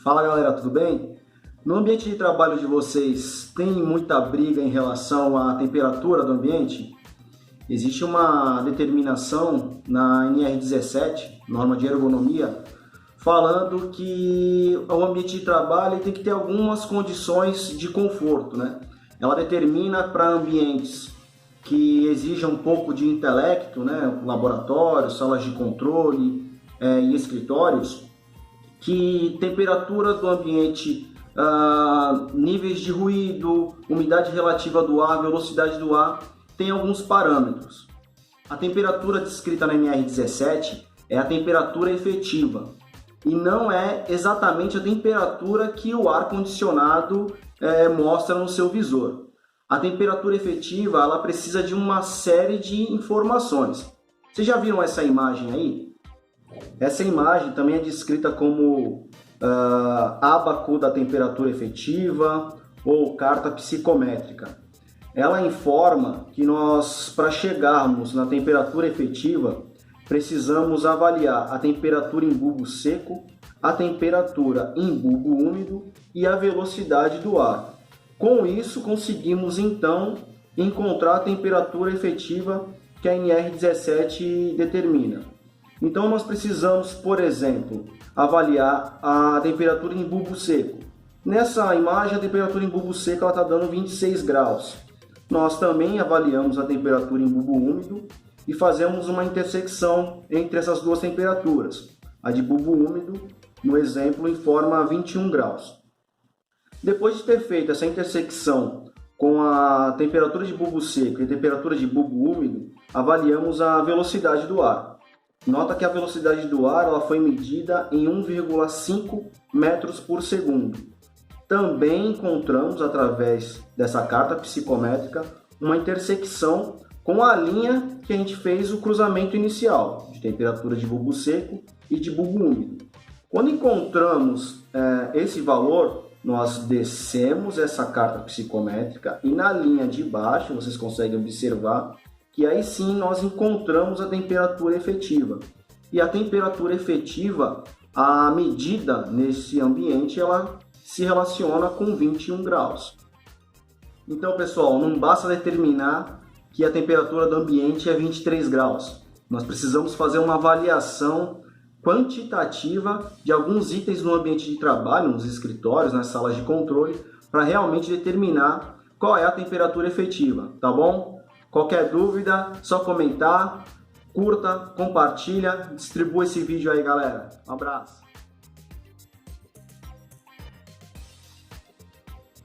Fala galera, tudo bem? No ambiente de trabalho de vocês, tem muita briga em relação à temperatura do ambiente? Existe uma determinação na NR17, norma de ergonomia, falando que o ambiente de trabalho tem que ter algumas condições de conforto, né? Ela determina para ambientes que exijam um pouco de intelecto, né? Laboratórios, salas de controle e escritórios, que temperatura do ambiente, níveis de ruído, umidade relativa do ar, velocidade do ar, tem alguns parâmetros. A temperatura descrita na NR17 é a temperatura efetiva e não é exatamente a temperatura que o ar-condicionado mostra no seu visor. A temperatura efetiva ela precisa de uma série de informações. Vocês já viram essa imagem aí? Essa imagem também é descrita como ábaco da temperatura efetiva ou carta psicométrica. Ela informa que nós, para chegarmos na temperatura efetiva, precisamos avaliar a temperatura em bulbo seco, a temperatura em bulbo úmido e a velocidade do ar. Com isso, conseguimos então encontrar a temperatura efetiva que a NR17 determina. Então nós precisamos, por exemplo, avaliar a temperatura em bulbo seco. Nessa imagem, a temperatura em bulbo seco está dando 26 graus. Nós também avaliamos a temperatura em bulbo úmido e fazemos uma intersecção entre essas duas temperaturas. A de bulbo úmido, no exemplo, informa 21 graus. Depois de ter feito essa intersecção com a temperatura de bulbo seco e a temperatura de bulbo úmido, avaliamos a velocidade do ar. Nota que a velocidade do ar ela foi medida em 1,5 metros por segundo. Também encontramos, através dessa carta psicométrica, uma intersecção com a linha que a gente fez o cruzamento inicial, de temperatura de bulbo seco e de bulbo úmido. Quando encontramos esse valor, nós descemos essa carta psicométrica e na linha de baixo, vocês conseguem observar, que aí sim nós encontramos a temperatura efetiva. E a temperatura efetiva, a medida nesse ambiente, ela se relaciona com 21 graus. Então, pessoal, não basta determinar que a temperatura do ambiente é 23 graus. Nós precisamos fazer uma avaliação quantitativa de alguns itens no ambiente de trabalho, nos escritórios, nas salas de controle, para realmente determinar qual é a temperatura efetiva, tá bom? Qualquer dúvida, só comentar, curta, compartilha, distribua esse vídeo aí, galera. Um abraço!